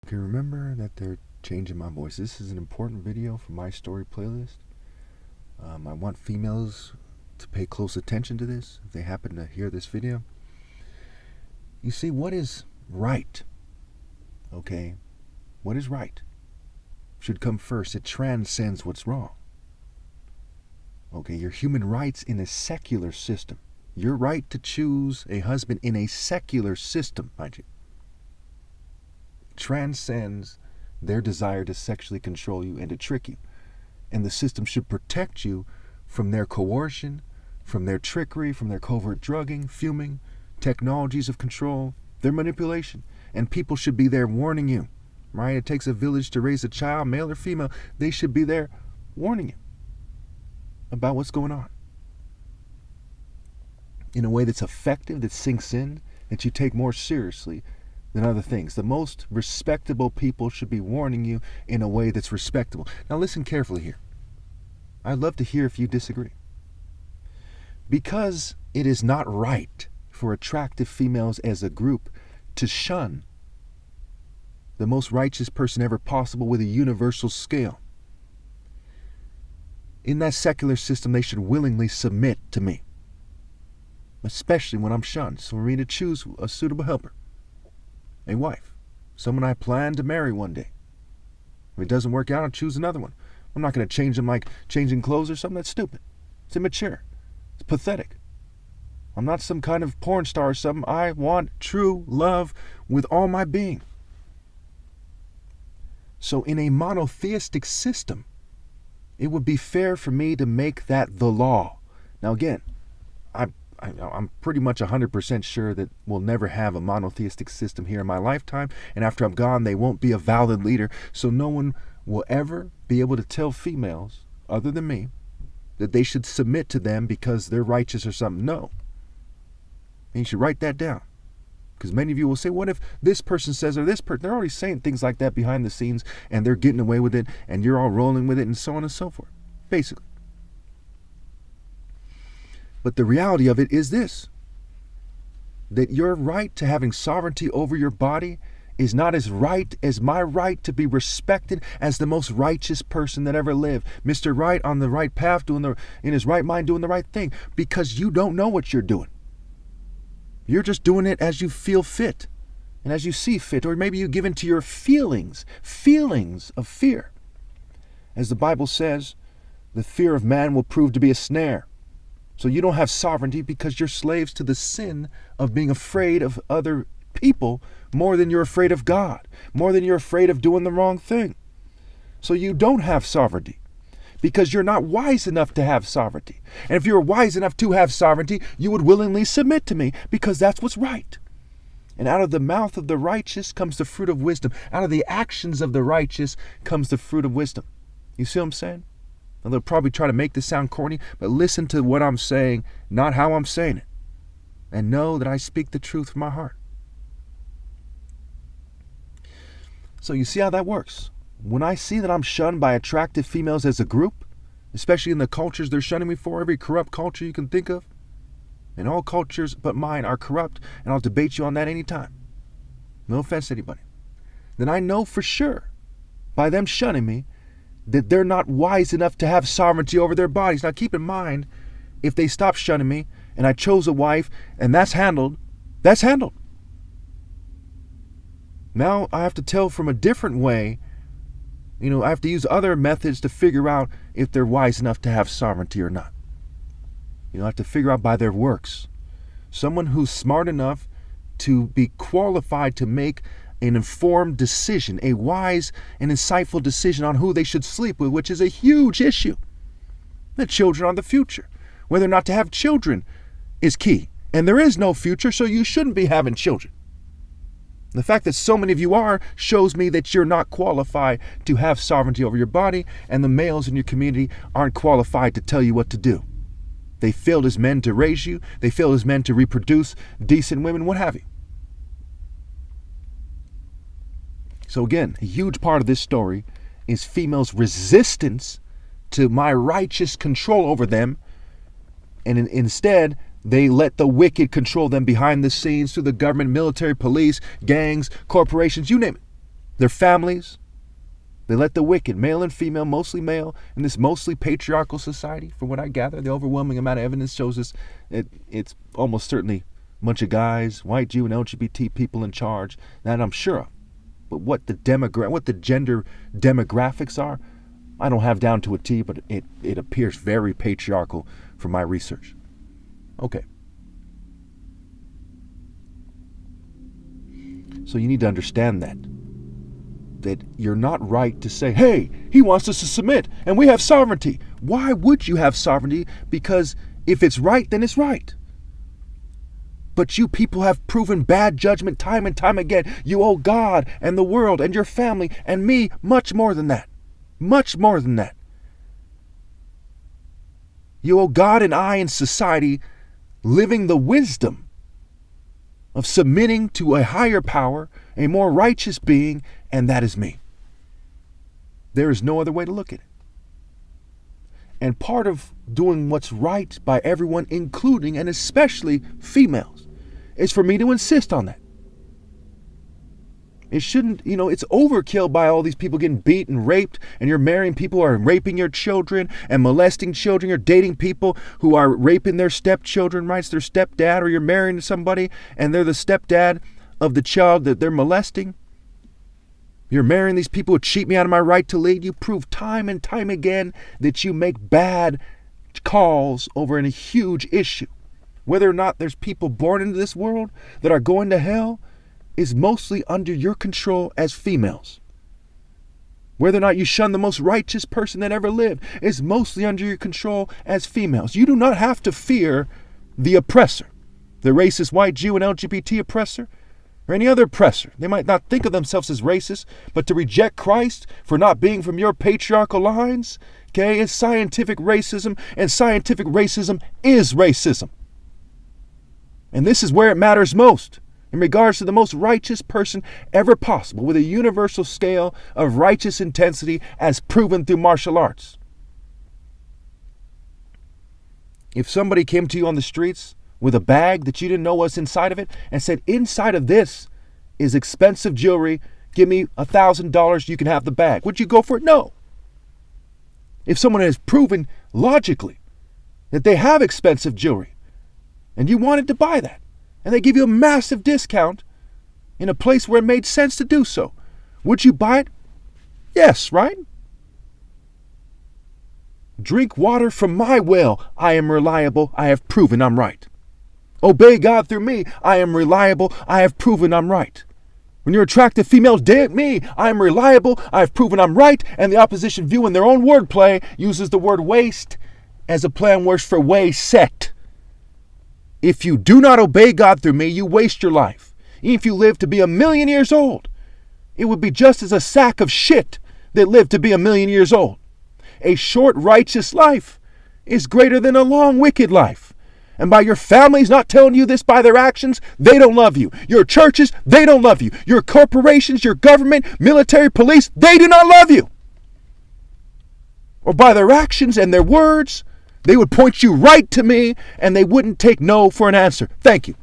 Okay, remember that they're changing my voice. This is an important video for my story playlist. I want females to pay close attention to this if they happen to hear this video. You see, what is right? Okay, what is right should come first. It transcends what's wrong. Okay, your human rights in a secular system. Your right to choose a husband in a secular system, mind you, transcends their desire to sexually control you and to trick you. And the system should protect you from their coercion, from their trickery, from their covert drugging, fuming, technologies of control, their manipulation. And people should be there warning you, right? It takes a village to raise a child, male or female. They should be there warning you about what's going on in a way that's effective, that sinks in, that you take more seriously than other things. The most respectable people should be warning you in a way that's respectable. Now listen carefully here. I'd love to hear if you disagree. Because it is not right for attractive females as a group to shun the most righteous person ever possible with a universal scale. In that secular system, they should willingly submit to me, especially when I'm shunned. So for me to choose a suitable helper, a wife, someone I plan to marry one day. If it doesn't work out, I'll choose another one. I'm not going to change them like changing clothes or something. That's stupid. It's immature. It's pathetic. I'm not some kind of porn star or something. I want true love with all my being. So in a monotheistic system, it would be fair for me to make that the law. Now again, I'm pretty much 100% sure that we'll never have a monotheistic system here in my lifetime, and after I'm gone, they won't be a valid leader, so no one will ever be able to tell females, other than me, that they should submit to them because they're righteous or something. No. And you should write that down. Because many of you will say, what if this person says, or this person, they're already saying things like that behind the scenes, and they're getting away with it, and you're all rolling with it, and so on and so forth, basically. But the reality of it is this, that your right to having sovereignty over your body is not as right as my right to be respected as the most righteous person that ever lived. Mr. Right on the right path, in his right mind, doing the right thing, because you don't know what you're doing. You're just doing it as you feel fit and as you see fit, or maybe you give in to your feelings of fear. As the Bible says, the fear of man will prove to be a snare. So you don't have sovereignty because you're slaves to the sin of being afraid of other people more than you're afraid of God, more than you're afraid of doing the wrong thing. So you don't have sovereignty because you're not wise enough to have sovereignty. And if you were wise enough to have sovereignty, you would willingly submit to me because that's what's right. And out of the mouth of the righteous comes the fruit of wisdom. Out of the actions of the righteous comes the fruit of wisdom. You see what I'm saying? And they'll probably try to make this sound corny, but listen to what I'm saying, not how I'm saying it. And know that I speak the truth from my heart. So you see how that works. When I see that I'm shunned by attractive females as a group, especially in the cultures they're shunning me for, every corrupt culture you can think of, and all cultures but mine are corrupt, and I'll debate you on that anytime. No offense to anybody. Then I know for sure, by them shunning me, that they're not wise enough to have sovereignty over their bodies. Now keep in mind, if they stop shunning me and I chose a wife and that's handled, that's handled. Now I have to tell from a different way. I have to use other methods to figure out if they're wise enough to have sovereignty or not. I have to figure out by their works. Someone who's smart enough to be qualified to make an informed decision, a wise and insightful decision on who they should sleep with, which is a huge issue. The children are the future. Whether or not to have children is key. And there is no future, so you shouldn't be having children. The fact that so many of you are shows me that you're not qualified to have sovereignty over your body, and the males in your community aren't qualified to tell you what to do. They failed as men to raise you. They failed as men to reproduce decent women, what have you. So again, a huge part of this story is females' resistance to my righteous control over them, and instead they let the wicked control them behind the scenes through the government, military, police, gangs, corporations, you name it. their families. They let the wicked, male and female, mostly male, in this mostly patriarchal society, from what I gather, the overwhelming amount of evidence shows us it's almost certainly a bunch of guys, white, Jew, and LGBT people in charge, that I'm sure of. But what the gender demographics are, I don't have down to a T, but it appears very patriarchal from my research. Okay. So you need to understand that you're not right to say, hey, he wants us to submit and we have sovereignty. Why would you have sovereignty? Because if it's right, then it's right. But you people have proven bad judgment time and time again. You owe God and the world and your family and me much more than that. Much more than that. You owe God and I and society living the wisdom of submitting to a higher power, a more righteous being, and that is me. There is no other way to look at it. And part of doing what's right by everyone, including and especially females, is for me to insist on that. It shouldn't, it's overkill by all these people getting beat and raped, and you're marrying people who are raping your children and molesting children. You're dating people who are raping their stepchildren, right? It's their stepdad, or you're marrying somebody and they're the stepdad of the child that they're molesting. You're marrying these people who cheat me out of my right to lead. You prove time and time again that you make bad calls over a huge issue. Whether or not there's people born into this world that are going to hell is mostly under your control as females. Whether or not you shun the most righteous person that ever lived is mostly under your control as females. You do not have to fear the oppressor, the racist white Jew and LGBT oppressor, or any other oppressor. They might not think of themselves as racist, but to reject Christ for not being from your patriarchal lines, okay, is scientific racism, and scientific racism is racism. And this is where it matters most, in regards to the most righteous person ever possible, with a universal scale of righteous intensity as proven through martial arts. If somebody came to you on the streets with a bag that you didn't know was inside of it and said, inside of this is expensive jewelry, give me $1,000, you can have the bag, would you go for it? No. If someone has proven logically that they have expensive jewelry and you wanted to buy that, and they give you a massive discount in a place where it made sense to do so, would you buy it? Yes, right? Drink water from my well. I am reliable. I have proven I'm right. Obey God through me. I am reliable. I have proven I'm right. When you're attracted to females, date me. I am reliable. I have proven I'm right. And the opposition view, in their own wordplay, uses the word waste as a play on words for way set. If you do not obey God through me, you waste your life. Even if you live to be 1,000,000 years old, it would be just as a sack of shit that lived to be 1,000,000 years old. A short righteous life is greater than a long wicked life. And by your families not telling you this by their actions, they don't love you. Your churches, they don't love you. Your corporations, your government, military, police, they do not love you. Or by their actions and their words, they would point you right to me, and they wouldn't take no for an answer. Thank you.